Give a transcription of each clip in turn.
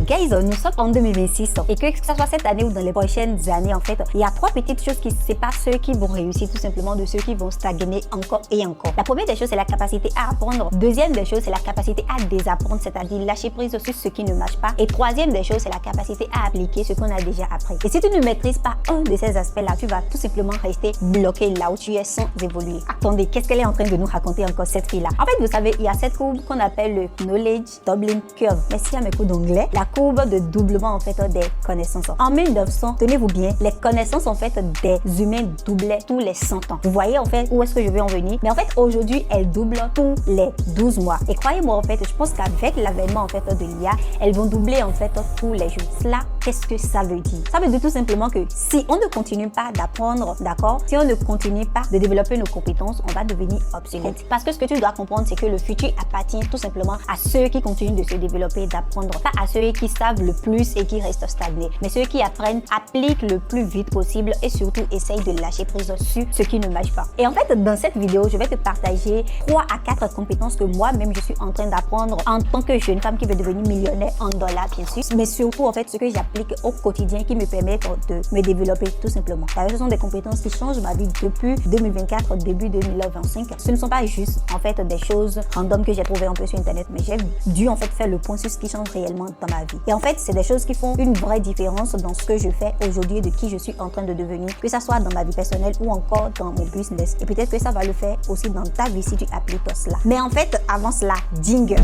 guys, nous sommes en 2026 et que ce soit cette année ou dans les prochaines années, en fait, il y a trois petites choses qui séparent ceux qui vont réussir tout simplement de ceux qui vont stagner encore et encore. La première des choses, c'est la capacité à apprendre. Deuxième des choses, c'est la capacité à désapprendre, c'est-à-dire lâcher prise sur ce qui ne marche pas. Et troisième des choses, c'est la capacité à appliquer ce qu'on a déjà appris. Et si tu ne maîtrises pas un de ces aspects-là, tu vas tout simplement rester bloqué là où tu es sans évoluer. Attendez, qu'est-ce qu'elle est en train de nous raconter encore cette fille-là? En fait, vous savez, il y a cette courbe qu'on appelle le Knowledge Doubling Curve. Merci à mes cours d'anglais. La courbe de doublement en fait des connaissances. En 1900, tenez-vous bien, les connaissances en fait des humains doublaient tous les 100 ans. Vous voyez en fait où est-ce que je veux en venir? Mais en fait, aujourd'hui, elles doublent tous les 12 mois. Et croyez-moi en fait, je pense qu'avec l'avènement en fait de l'IA, elles vont doubler en fait tous les jours. Cela, qu'est-ce que ça veut dire? Ça veut dire tout simplement que si on ne continue pas d'apprendre, d'accord, si on ne continue pas de développer nos compétences, on va devenir obsolète. Parce que ce que tu dois comprendre, c'est que le futur appartient tout simplement à ceux qui continuent de se développer, d'apprendre, pas à ceux qui savent le plus et qui restent stagnés, mais ceux qui apprennent, appliquent le plus vite possible et surtout essayent de lâcher prise sur ce qui ne marche pas. Et en fait, dans cette vidéo, je vais te partager 3 à 4 compétences que moi-même je suis en train d'apprendre en tant que jeune femme qui veut devenir millionnaire en dollars, bien sûr, mais surtout en fait ce que j'applique au quotidien qui me permettent de me développer tout simplement. Car ce sont des compétences qui changent ma vie depuis 2024, début 2025. Ce ne sont pas juste en fait des choses random que j'ai trouvées un peu sur internet, mais j'ai dû en fait faire le point sur ce qui change réellement dans ma vie. Et en fait, c'est des choses qui font une vraie différence dans ce que je fais aujourd'hui et de qui je suis en train de devenir, que ça soit dans ma vie personnelle ou encore dans mon business. Et peut-être que ça va le faire aussi dans ta vie si tu appliques cela. Mais en fait, avant cela, jingle.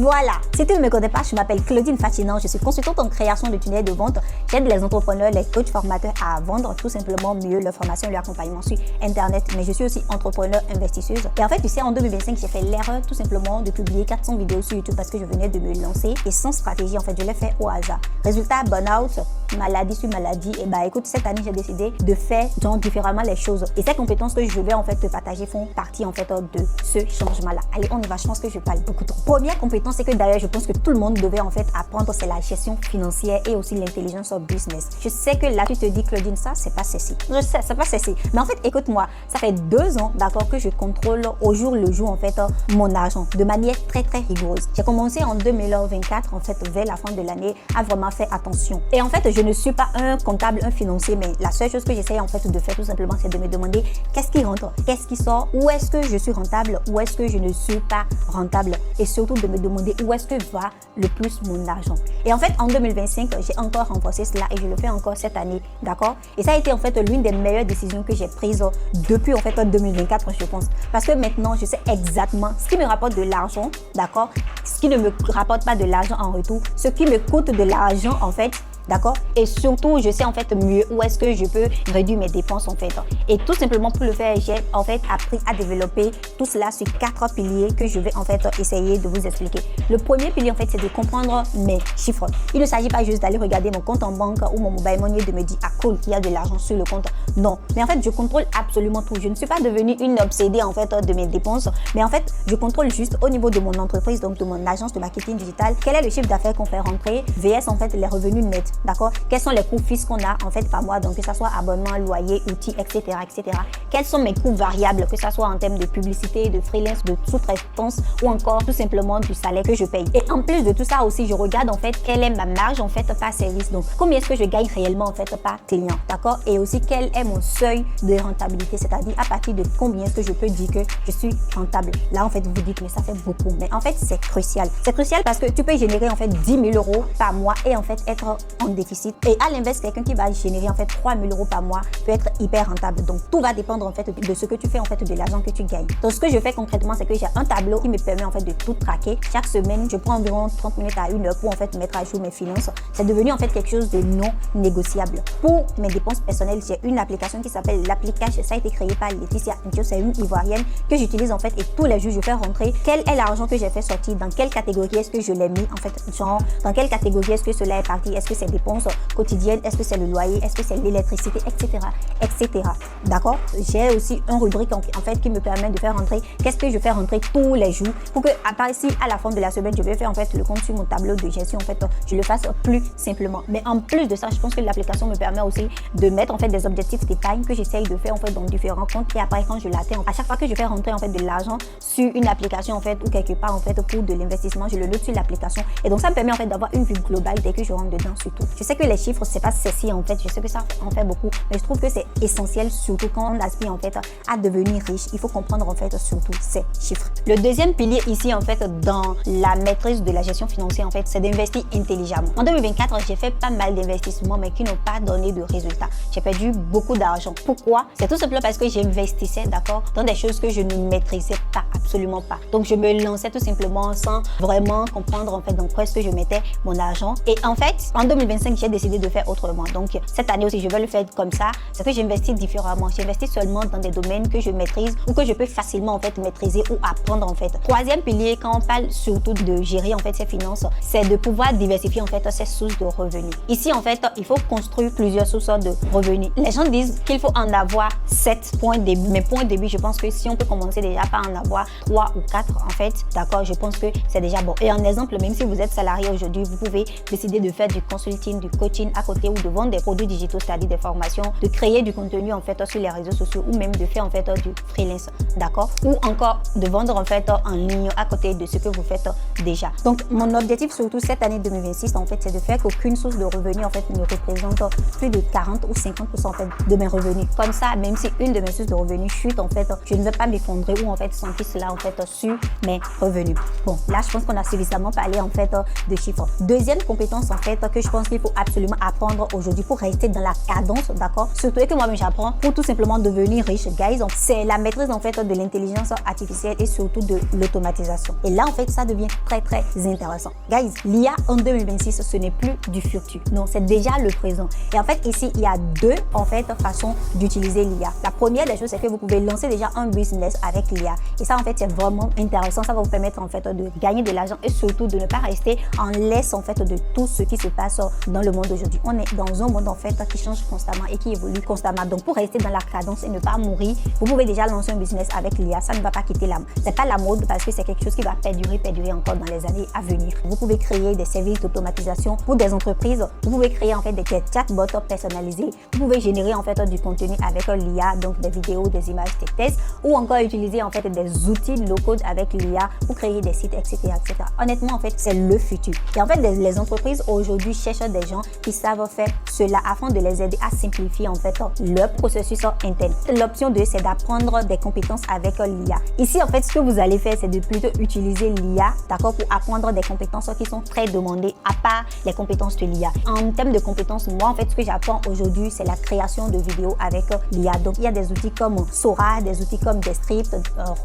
Voilà, si tu ne me connais pas, je m'appelle Claudine Fatinant, je suis consultante en création de tunnels de vente. J'aide les entrepreneurs, les coachs formateurs à vendre tout simplement mieux leur formation et leur accompagnement sur internet. Mais je suis aussi entrepreneur, investisseuse. Et en fait, tu sais, en 2025, j'ai fait l'erreur tout simplement de publier 400 vidéos sur YouTube parce que je venais de me lancer et sans stratégie, en fait, je l'ai fait au hasard. Résultat, burn-out, maladie sur maladie. Et bah écoute, cette année, j'ai décidé de faire genre différemment les choses. Et ces compétences que je vais en fait te partager font partie en fait de ce changement-là. Allez, on y va, je pense que je parle beaucoup trop. Première compétence, c'est que d'ailleurs, je pense que tout le monde devait en fait apprendre, c'est la gestion financière et aussi l'intelligence au business. Je sais que là, tu te dis, Claudine, ça, c'est pas sexy. Je sais, c'est pas sexy. Mais en fait, écoute-moi, ça fait 2 ans, d'accord, que je contrôle au jour le jour, en fait, mon argent de manière très, très rigoureuse. J'ai commencé en 2024, en fait, vers la fin de l'année, à vraiment faire attention. Et en fait, je ne suis pas un comptable, un financier, mais la seule chose que j'essaye, en fait, de faire tout simplement, c'est de me demander qu'est-ce qui rentre, qu'est-ce qui sort, où est-ce que je suis rentable, où est-ce que je ne suis pas rentable. Et surtout, de me demander où est-ce que va le plus mon argent. Et en fait, en 2025, j'ai encore renforcé cela et je le fais encore cette année, d'accord? Et ça a été en fait l'une des meilleures décisions que j'ai prises depuis en fait 2024, je pense. Parce que maintenant, je sais exactement ce qui me rapporte de l'argent, d'accord? Ce qui ne me rapporte pas de l'argent en retour, ce qui me coûte de l'argent en fait. D'accord? Et surtout, je sais en fait mieux où est-ce que je peux réduire mes dépenses en fait. Et tout simplement pour le faire, j'ai en fait appris à développer tout cela sur 4 piliers que je vais en fait essayer de vous expliquer. Le premier pilier en fait, c'est de comprendre mes chiffres. Il ne s'agit pas juste d'aller regarder mon compte en banque ou mon mobile money et de me dire ah cool, il y a de l'argent sur le compte. Non, mais en fait, je contrôle absolument tout. Je ne suis pas devenue une obsédée en fait de mes dépenses, mais en fait, je contrôle juste au niveau de mon entreprise, donc de mon agence de marketing digital, quel est le chiffre d'affaires qu'on fait rentrer, VS en fait les revenus nets. D'accord? Quels sont les coûts fixes qu'on a en fait par mois, donc que ce soit abonnement, loyer, outils, etc., etc. Quels sont mes coûts variables, que ce soit en termes de publicité, de freelance, de sous-traitance ou encore tout simplement du salaire que je paye. Et en plus de tout ça aussi, je regarde en fait quelle est ma marge en fait par service. Donc combien est-ce que je gagne réellement en fait par client, d'accord? Et aussi quel est mon seuil de rentabilité, c'est-à-dire à partir de combien est-ce que je peux dire que je suis rentable. Là en fait vous dites mais ça fait beaucoup, mais en fait c'est crucial. C'est crucial parce que tu peux générer en fait 10 000 € par mois et en fait être en déficit. Et à l'inverse, quelqu'un qui va générer en fait 3 000 € par mois peut être hyper rentable. Donc tout va dépendre en fait de ce que tu fais en fait de l'argent que tu gagnes. Donc ce que je fais concrètement, c'est que j'ai un tableau qui me permet en fait de tout traquer. Chaque semaine, je prends environ 30 minutes à 1 heure pour en fait mettre à jour mes finances. C'est devenu en fait quelque chose de non négociable. Pour mes dépenses personnelles, j'ai une application qui s'appelle l'Applicash. Ça a été créé par Laetitia Intio, c'est une Ivoirienne que j'utilise en fait et tous les jours je fais rentrer quel est l'argent que j'ai fait sortir, dans quelle catégorie est-ce que je l'ai mis en fait, genre dans quelle catégorie est-ce que cela est parti, est-ce que c'est dépenses quotidiennes, est-ce que c'est le loyer, est-ce que c'est l'électricité, etc. etc. D'accord? J'ai aussi une rubrique en fait qui me permet de faire rentrer qu'est-ce que je fais rentrer tous les jours pour que à part ici à la fin de la semaine je vais faire en fait le compte sur mon tableau de gestion, en fait je le fasse plus simplement. Mais en plus de ça, je pense que l'application me permet aussi de mettre en fait des objectifs d'épargne que j'essaye de faire en fait dans différents comptes, et après quand je l'atteins, à chaque fois que je fais rentrer en fait de l'argent sur une application en fait ou quelque part en fait pour de l'investissement, je le note sur l'application, et donc ça me permet en fait d'avoir une vue globale dès que je rentre dedans. Surtout je sais que les chiffres c'est pas sexy en fait, je sais que ça en fait beaucoup, mais je trouve que c'est essentiel, surtout quand on aspire en fait à devenir riche. Il faut comprendre en fait surtout ces chiffres. Le deuxième pilier ici en fait dans la maîtrise de la gestion financière en fait, c'est d'investir intelligemment. En 2024, j'ai fait pas mal d'investissements mais qui n'ont pas donné de résultats. J'ai perdu beaucoup d'argent. Pourquoi? C'est tout simplement parce que j'investissais, d'accord, dans des choses que je ne maîtrisais pas, absolument pas. Donc je me lançais tout simplement sans vraiment comprendre en fait dans quoi est-ce que je mettais mon argent. Et en fait, en 2025, j'ai décidé de faire autrement. Donc cette année aussi, je vais le faire comme ça. C'est que j'investis différemment. J'investis seulement dans des domaines que je maîtrise ou que je peux facilement en fait maîtriser ou apprendre en fait. Troisième pilier, quand on parle surtout de gérer en fait ses finances, c'est de pouvoir diversifier en fait ses sources de revenus. Ici en fait, il faut construire plusieurs sources de revenus. Les gens disent qu'il faut en avoir 7 points de début. Mais point de début, je pense que si on peut commencer déjà par en avoir 3 ou 4 en fait, d'accord, je pense que c'est déjà bon. Et en exemple, même si vous êtes salarié aujourd'hui, vous pouvez décider de faire du consulting, du coaching à côté, ou de vendre des produits digitaux, c'est-à-dire des formations, de créer du contenu en fait sur les réseaux sociaux, ou même de faire en fait du freelance, d'accord, ou encore de vendre en fait en ligne à côté de ce que vous faites déjà. Donc mon objectif surtout cette année 2026 en fait, c'est de faire qu'aucune source de revenus en fait ne représente plus de 40 ou 50% en fait de mes revenus. Comme ça, même si une de mes sources de revenus chute en fait, je ne vais pas m'effondrer ou en fait sentir cela en fait sur mes revenus. Bon, là je pense qu'on a suffisamment parlé en fait de chiffres. Deuxième compétence en fait que je pense qu'il faut absolument apprendre aujourd'hui pour rester dans la cadence, d'accord, surtout que moi-même j'apprends pour tout simplement devenir riche, guys, c'est la maîtrise en fait de l'intelligence artificielle et surtout de l'automatisation. Et là en fait ça devient très très intéressant. Guys, l'IA en 2026 ce n'est plus du futur, non, c'est déjà le présent. Et en fait ici il y a deux en fait façons d'utiliser l'IA. La première des choses c'est que vous pouvez lancer déjà un business avec l'IA, et ça en fait c'est vraiment intéressant. Ça va vous permettre en fait de gagner de l'argent et surtout de ne pas rester en laisse en fait de tout ce qui se passe dans le monde aujourd'hui. On est dans un monde en fait qui change constamment et qui évolue constamment. Donc pour rester dans la cadence et ne pas mourir, vous pouvez déjà lancer un business avec l'IA. Ça ne va pas quitter la mode. C'est pas la mode parce que c'est quelque chose qui va perdurer encore dans les années à venir. Vous pouvez créer des services d'automatisation pour des entreprises. Vous pouvez créer en fait des chatbots personnalisés. Vous pouvez générer en fait du contenu avec l'IA, donc des vidéos, des images, des tests, ou encore utiliser en fait des outils low-code avec l'IA pour créer des sites, etc., etc. Honnêtement, en fait, c'est le futur. Et en fait, les entreprises aujourd'hui cherchent des gens qui savent faire cela afin de les aider à simplifier en fait leur processus interne. L'option 2, c'est d'apprendre des compétences avec l'IA. Ici, en fait, ce que vous allez faire, c'est de plutôt utiliser l'IA, d'accord, pour apprendre des compétences qui sont très demandées à part les compétences de l'IA. En termes de compétences, moi, en fait, ce que j'apprends aujourd'hui, c'est la création de vidéos avec l'IA. Donc, il y a des outils comme Sora, des outils comme Descript,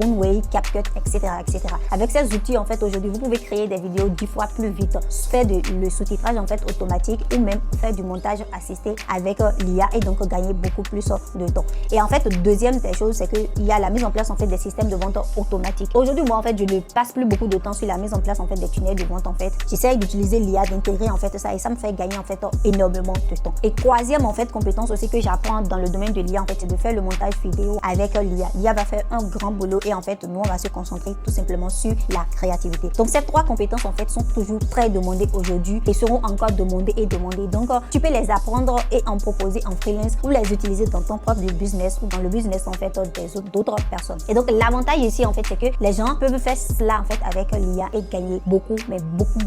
Runway, CapCut, etc., etc. Avec ces outils, en fait, aujourd'hui, vous pouvez créer des vidéos 10 fois plus vite, faire le sous-titrage en fait automatique, ou même faire du montage assisté avec l'IA, et donc gagner beaucoup plus de temps. Et en fait, deuxième des choses, c'est qu'il y a la mise en place en fait des systèmes de vente automatique. Aujourd'hui, moi, en fait, je ne passe plus beaucoup de temps sur la mise en place en fait des tunnels de vente. En fait, j'essaie d'utiliser l'IA, d'intégrer en fait ça, et ça me fait gagner en fait énormément de temps. Et troisième en fait compétence aussi que j'apprends dans le domaine de l'IA, en fait, c'est de faire le montage vidéo avec l'IA. L'IA va faire un grand boulot, et en fait, nous, on va se concentrer tout simplement sur la créativité. Donc, ces trois compétences en fait sont toujours très demandées aujourd'hui et seront encore demandées et demandées. Donc, tu peux les apprendre et en proposer en freelance, ou les utiliser dans ton propre business ou dans le business en fait d'autres personnes. Et donc, l'avantage ici en fait, c'est que les gens peuvent faire cela en fait avec l'IA et gagner beaucoup, mais beaucoup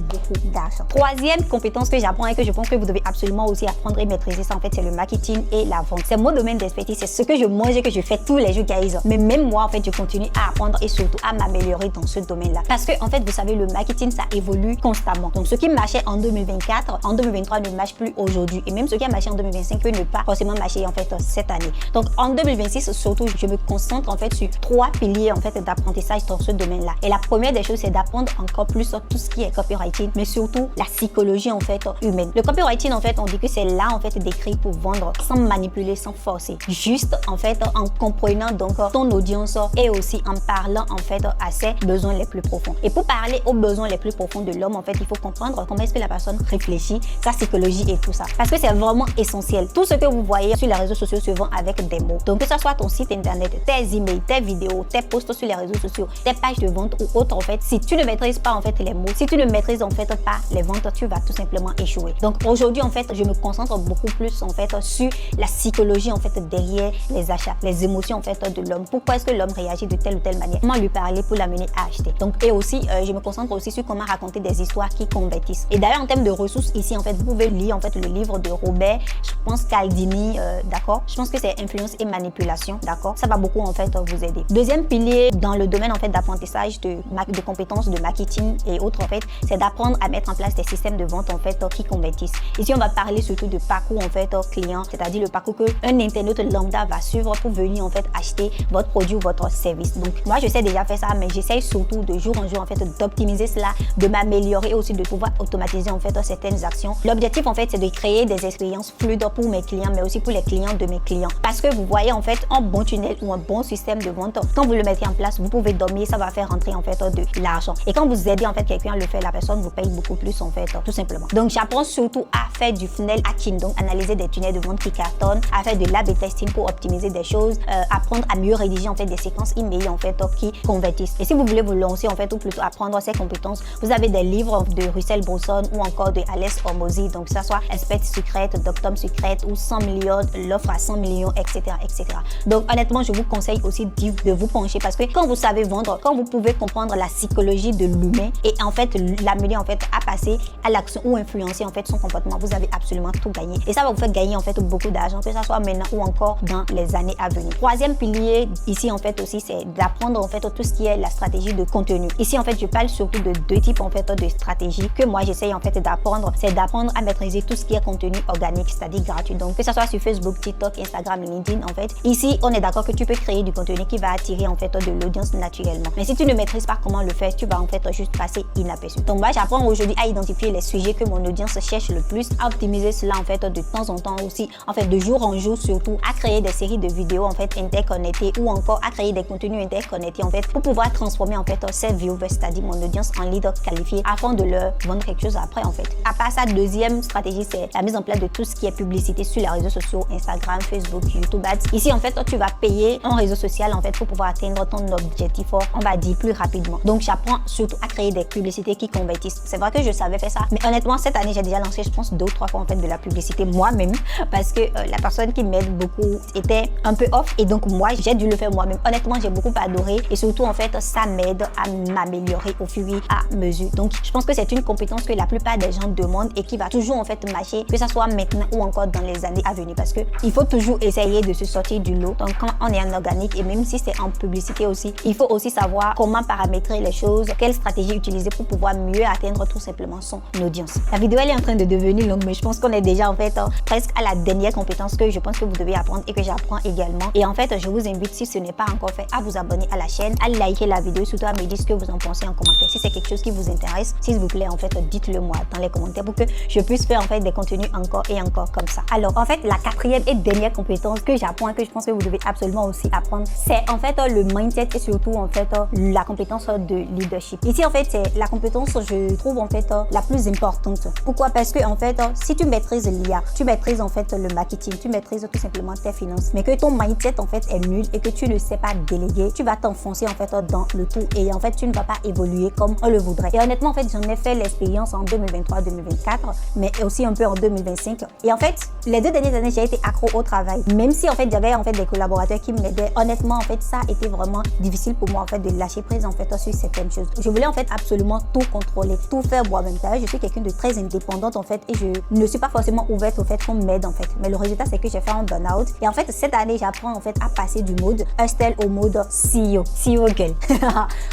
d'argent. Troisième compétence que j'apprends et que je pense que vous devez absolument aussi apprendre et maîtriser, ça en fait, c'est le marketing et la vente. C'est mon domaine d'expertise, c'est ce que je mange et que je fais tous les jours, guys. Mais même moi, en fait, je continue à apprendre et surtout à m'améliorer dans ce domaine-là. Parce que, en fait, vous savez, le marketing, ça évolue constamment. Donc, ce qui marchait en 2024, en 2023 ne marche plus aujourd'hui. Et même ce qui a marché en 2025 peut ne pas forcément marcher en fait cette année. Donc, en 2026, surtout, je me concentre en fait sur trois piliers en fait d'apprentissage dans ce domaine-là. Et la première des choses, c'est d'apprendre encore plus tout ce qui est copywriting, mais surtout la psychologie en fait humaine. Le copywriting, en fait, on dit que c'est là en fait d'écrire pour vendre sans manipuler, sans forcer. Juste en fait en comprenant donc ton audience et aussi en parlant en fait à ses besoins les plus profonds. Et pour parler aux besoins les plus profonds de l'homme, en fait, il faut comprendre comment est-ce que la personne réfléchit, sa psychologie et tout ça. Parce que c'est vraiment essentiel. Tout ce que vous voyez sur les réseaux sociaux se vend avec des mots. Donc que ce soit ton site internet, tes emails, tes vidéos, tes posts sur les réseaux sociaux, tes pages de vente ou autres en fait, si tu ne maîtrises pas en fait les mots, si tu ne maîtrises en fait pas les ventes, tu vas tout simplement échouer. Donc aujourd'hui en fait, je me concentre beaucoup plus en fait sur la psychologie en fait derrière les achats, les émotions en fait de l'homme. Pourquoi est-ce que l'homme réagit de telle ou telle manière? Comment lui parler pour l'amener à acheter? Donc et aussi je me concentre aussi sur comment raconter des histoires qui convertissent. Et d'ailleurs en termes de ressources ici en fait, vous pouvez lire en fait le livre de Robert, je pense Cialdini, d'accord? Je pense que c'est influence et manipulation, d'accord? Ça va beaucoup en fait vous aider. Deuxième pilier dans le domaine en fait d'apprentissage de compétences de marketing et autres en fait, c'est d'apprendre à mettre en place des systèmes de vente en fait qui convertissent. Ici on va parler surtout de parcours en fait client, c'est-à-dire le parcours que un internaute lambda va suivre pour venir en fait acheter votre produit ou votre service. Donc moi je sais déjà faire ça, mais j'essaye surtout de jour en jour en fait d'optimiser cela, de m'améliorer aussi, de pouvoir automatiser en fait certaines actions. L'objectif en fait c'est de créer des expériences fluides pour mes clients, mais aussi pour les clients de mes clients. Parce que vous voyez en fait un bon tunnel ou un bon système de vente, quand vous le mettez en place, vous pouvez dormir, ça va faire rentrer en fait de l'argent. Et quand vous aidez en fait quelqu'un à le faire, la personne vous paye beaucoup plus en fait, tout simplement. Donc j'apprends surtout à faire du funnel hacking, donc analyser des tunnels de vente qui cartonnent, à faire de l'A/B testing pour optimiser des choses, apprendre à mieux rédiger en fait des séquences email en fait qui convertissent. Et si vous voulez vous lancer en fait ou plutôt apprendre ces compétences, vous avez des livres de Russell Brunson ou encore de Alex Hormozi, donc que ça soit Expert Secret, Doctor Secret ou 100 millions, l'offre à 100 millions, etc., etc. Donc honnêtement, je vous conseille aussi de vous pencher parce que quand vous savez vendre, quand vous pouvez comprendre la psychologie de l'humain et en fait l'amener en fait à passer à l'action ou influencer en fait son comportement, vous avez absolument tout gagné. Et ça va vous faire gagner en fait beaucoup d'argent, que ça soit maintenant ou encore dans les années à venir. Troisième pilier ici en fait aussi, c'est d'apprendre en fait tout ce qui est la stratégie de contenu. Ici en fait, je parle surtout de deux types en fait de stratégies que moi j'essaye en fait d'apprendre. C'est d'apprendre à maîtriser tout ce qui est contenu organique, c'est-à-dire gratuit. Donc que ça soit sur Facebook, TikTok, Instagram, LinkedIn en fait. Ici, on est d'accord que tu peux créer du contenu qui va attirer en fait de l'audience naturellement. Mais si tu ne maîtrises pas comment le faire, tu vas en fait juste passer inaperçu. Donc moi, j'apprends aujourd'hui à identifier les sujets que mon audience cherche le plus, à optimiser cela en fait de temps en temps aussi, en fait de jour en jour surtout, à créer des séries de vidéos en fait interconnectées ou encore à créer des contenus interconnectés en fait pour pouvoir transformer en fait ces viewers, c'est-à-dire mon audience en leader qualifié afin de leur vendre quelque chose après en fait. À part ça, deuxième stratégie, c'est la mise en place de tout ce qui est publicité sur les réseaux sociaux, Instagram, Facebook, YouTube Ads. Ici en fait, tu vas payer un réseau social en fait pour pouvoir atteindre ton objectif, on va dire plus rapidement. Donc j'apprends surtout à créer des publicités qui convertissent. C'est vrai que je savais faire ça, mais honnêtement cette année j'ai déjà lancé je pense 2 ou 3 fois en fait de la publicité moi-même parce que la personne qui m'aide beaucoup était un peu off et donc moi j'ai dû le faire moi-même. Honnêtement j'ai beaucoup adoré et surtout en fait ça m'aide à m'améliorer au fur et à mesure. Donc je pense que c'est une compétence que la plupart des gens demandent et qui va toujours en fait marcher, que ça soit maintenant ou encore dans les années à venir parce que il faut toujours essayer de se sortir du lot. Donc quand on est en organique et même si c'est en publicité aussi, il faut aussi savoir comment paramétrer les choses, quelle stratégie utiliser pour pouvoir mieux atteindre tout simplement son audience. La vidéo elle est en train de devenir longue mais je pense qu'on est déjà en fait presque à la dernière compétence que je pense que vous devez apprendre et que j'apprends également. Et en fait je vous invite, si ce n'est pas encore fait, à vous abonner à la chaîne, à liker la vidéo, surtout à me dire ce que vous en pensez en commentaire. Si c'est quelque chose qui vous intéresse, s'il vous plaît en fait dites-le moi dans les commentaires pour que je puisse faire en fait des contenus encore et encore comme ça. Alors en fait la quatrième et dernière compétence que j'apprends et que je pense que vous devez absolument aussi apprendre, c'est en fait le mindset et surtout en fait la compétence de leadership. Ici en fait c'est la compétence je trouve en fait la plus importante. Pourquoi? Parce que en fait si tu maîtrises l'IA, tu maîtrises en fait le marketing, tu maîtrises tout simplement tes finances, mais que ton mindset en fait est nul et que tu ne sais pas déléguer, tu vas t'enfoncer en fait dans le tout et en fait tu ne vas pas évoluer comme on le voudrait. Et honnêtement en fait j'en ai fait l'expérience en 2023-2024 mais aussi un peu en 2025 et en fait les 2 dernières années j'ai été accro au travail, même si en fait j'avais en fait des collaborateurs qui m'aidaient. Honnêtement en fait ça a été vraiment difficile pour moi en fait de lâcher prise en fait sur certaines choses. Je voulais en fait absolument tout contrôler, tout faire moi-même. Je suis quelqu'un de très indépendante en fait et je ne suis pas forcément ouverte au fait qu'on m'aide en fait, mais le résultat c'est que j'ai fait un burn-out et en fait cette année j'apprends en fait à passer du mode hustle au mode CEO girl.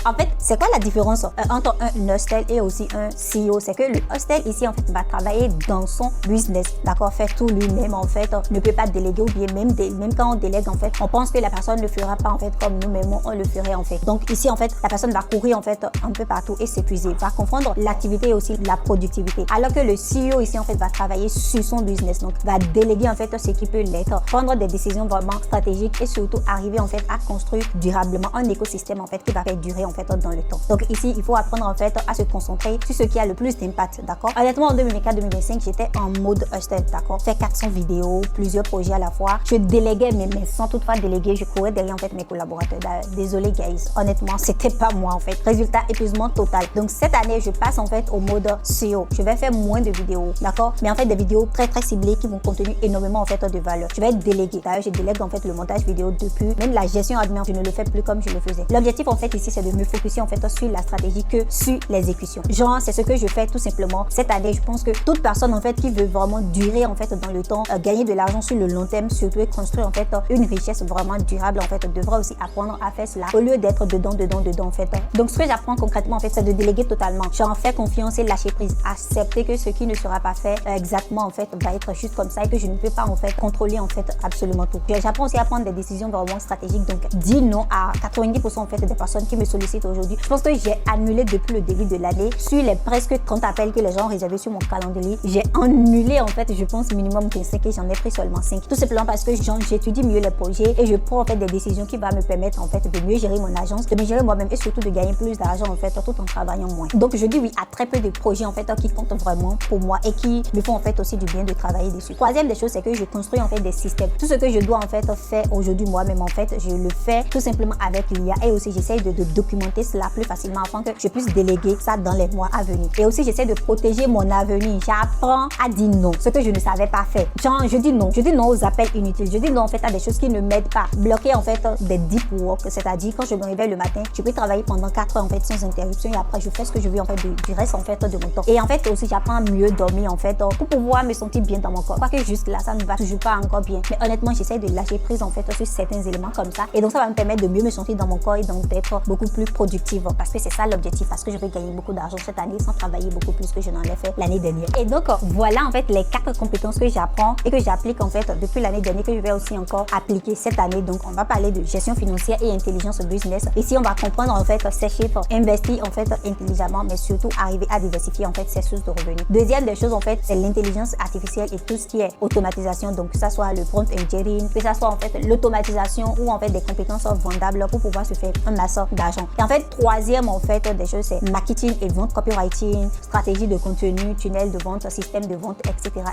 En fait c'est quoi la différence entre un hustle et aussi un CEO? C'est que le hustle ici en fait va travailler dans son business, d'accord, faire tout lui-même en fait, ne peut pas déléguer ou bien même quand on délègue en fait on pense que la personne ne fera pas en fait comme nous-mêmes on le ferait en fait. Donc ici en fait la personne va courir en fait un peu partout et s'épuiser, va confondre l'activité et aussi la productivité, alors que le CEO ici en fait va travailler sur son business, donc va déléguer en fait ce qui peut l'être, prendre des décisions vraiment stratégiques et surtout arriver en fait à construire durablement un écosystème en fait qui va perdurer en fait dans le temps. Donc ici il faut apprendre en fait à se concentrer sur ce qui a le plus d'impact, d'accord. Honnêtement en 2024-2025, j'étais en mode hustle, d'accord? Faire 400 vidéos, plusieurs projets à la fois. Je déléguais, mais sans toutefois déléguer, je courais derrière en fait mes collaborateurs. Désolé guys, honnêtement, c'était pas moi en fait. Résultat, épuisement total. Donc cette année, je passe en fait au mode SEO. Je vais faire moins de vidéos, d'accord? Mais en fait des vidéos très ciblées qui vont contenir énormément en fait de valeur. Je vais déléguer. D'ailleurs, je délègue en fait le montage vidéo depuis. Même la gestion admin, je ne le fais plus comme je le faisais. L'objectif en fait ici, c'est de me focuser en fait sur la stratégie que sur l'exécution. Genre, c'est ce que je fais tout simplement cette année. Je pense que toute personne en fait qui veut vraiment durer en fait dans le temps, gagner de l'argent sur le long terme, surtout et construire en fait une richesse vraiment durable en fait, devra aussi apprendre à faire cela au lieu d'être dedans en fait. Donc ce que j'apprends concrètement en fait, c'est de déléguer totalement. J'en fais confiance et lâcher prise, accepter que ce qui ne sera pas fait exactement en fait va être juste comme ça et que je ne peux pas en fait contrôler en fait absolument tout. J'apprends aussi à prendre des décisions vraiment stratégiques, donc dis non à 90% en fait des personnes qui me sollicitent aujourd'hui. Je pense que j'ai annulé depuis le début de l'année sur les presque 30 appels que les gens ont réservés sur mon calendrier. J'ai annulé en fait, je pense minimum 25 et j'en ai pris seulement 5. Tout simplement parce que j'étudie mieux les projets et je prends en fait des décisions qui vont me permettre en fait de mieux gérer mon agence, de me gérer moi-même et surtout de gagner plus d'argent en fait tout en travaillant moins. Donc je dis oui à très peu de projets en fait qui comptent vraiment pour moi et qui me font en fait aussi du bien de travailler dessus. Troisième des choses, c'est que je construis en fait des systèmes. Tout ce que je dois en fait faire aujourd'hui moi-même en fait, je le fais tout simplement avec l'IA et aussi j'essaye de documenter cela plus facilement afin que je puisse déléguer ça dans les mois à venir. Et aussi j'essaie de protéger mon avenir. J'apprends à dire non, ce que je ne savais pas faire. Genre je dis non aux appels inutiles. Je dis non en fait à des choses qui ne m'aident pas. Bloquer en fait des deep work, c'est-à-dire quand je me réveille le matin, je peux travailler pendant 4 heures en fait sans interruption et après je fais ce que je veux en fait du reste en fait de mon temps. Et en fait aussi j'apprends à mieux dormir en fait pour pouvoir me sentir bien dans mon corps. Quoique juste là ça ne va toujours pas encore bien. Mais honnêtement j'essaie de lâcher prise en fait sur certains éléments comme ça. Et donc ça va me permettre de mieux me sentir dans mon corps et donc d'être beaucoup plus productive parce que c'est ça l'objectif, parce que je vais gagner beaucoup d'argent cette année sans travailler beaucoup plus que je n'en ai fait l'année dernière. Et donc voilà en fait les 4 compétences que j'apprends et que j'applique en fait depuis l'année dernière, que je vais aussi encore appliquer cette année. Donc on va parler de gestion financière et intelligence business. Ici on va comprendre en fait ces chiffres, investir en fait intelligemment, mais surtout arriver à diversifier en fait ses sources de revenus. Deuxième des choses en fait, c'est l'intelligence artificielle et tout ce qui est automatisation, donc que ça soit le prompt engineering, que ça soit en fait l'automatisation ou en fait des compétences vendables pour pouvoir se faire un masseur d'argent. Et en fait troisième en fait des choses, c'est marketing et vente, copywriting, stratégie de contenu, tunnel de vente, système de vente, etc.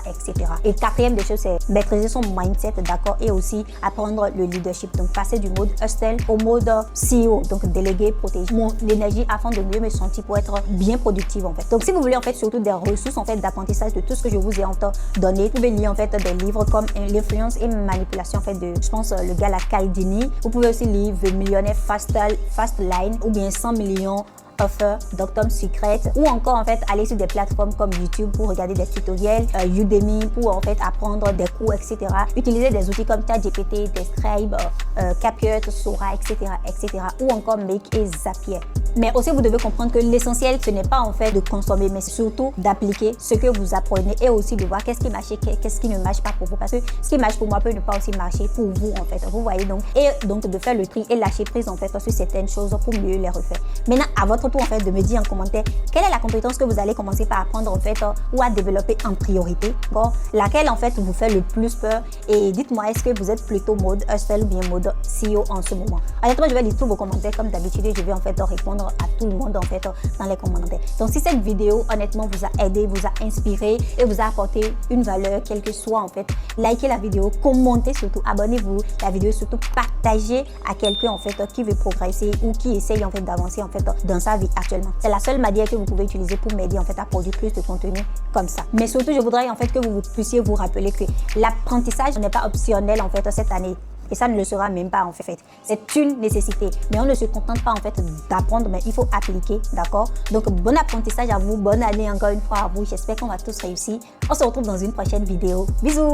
Et quatrième des choses, c'est maîtriser son mindset, d'accord, et aussi apprendre le leadership, donc passer du mode hustle au mode CEO, donc déléguer, protéger mon énergie afin de mieux me sentir pour être bien productive en fait. Donc si vous voulez en fait surtout des ressources en fait d'apprentissage de tout ce que je vous ai donné, vous pouvez lire en fait des livres comme l'influence et manipulation en fait de, je pense, le gars la Caldini. Vous pouvez aussi lire The Millionaire Fastline ou bien 100 millions Offer, Dr. Secret, ou encore en fait aller sur des plateformes comme YouTube pour regarder des tutoriels, Udemy pour en fait apprendre des cours, etc. Utiliser des outils comme ChatGPT, Describe, CapCut, Sora, etc. ou encore Make et Zapier. Mais aussi vous devez comprendre que l'essentiel ce n'est pas en fait de consommer, mais surtout d'appliquer ce que vous apprenez et aussi de voir qu'est-ce qui marche et qu'est-ce qui ne marche pas pour vous, parce que ce qui marche pour moi peut ne pas aussi marcher pour vous en fait. Vous voyez, donc et donc de faire le tri et lâcher prise en fait sur certaines choses pour mieux les refaire. Maintenant à votre tour en fait de me dire en commentaire quelle est la compétence que vous allez commencer par apprendre en fait ou à développer en priorité, bon, laquelle en fait vous fait le plus peur, et dites-moi est-ce que vous êtes plutôt mode hustle ou bien mode CEO en ce moment. Honnêtement je vais lire tous vos commentaires comme d'habitude et je vais en fait répondre à tout le monde en fait dans les commentaires. Donc si cette vidéo honnêtement vous a aidé, vous a inspiré et vous a apporté une valeur quelle que soit en fait, likez la vidéo, commentez surtout, abonnez-vous la vidéo, surtout partagez à quelqu'un en fait qui veut progresser ou qui essaye en fait d'avancer en fait dans sa vie actuellement. C'est la seule manière que vous pouvez utiliser pour m'aider en fait à produire plus de contenu comme ça. Mais surtout je voudrais en fait que vous puissiez vous rappeler que l'apprentissage n'est pas optionnel en fait cette année. Et ça ne le sera même pas en fait. C'est une nécessité. Mais on ne se contente pas en fait d'apprendre, mais il faut appliquer, d'accord? Donc bon apprentissage à vous, bonne année encore une fois à vous. J'espère qu'on va tous réussir. On se retrouve dans une prochaine vidéo. Bisous!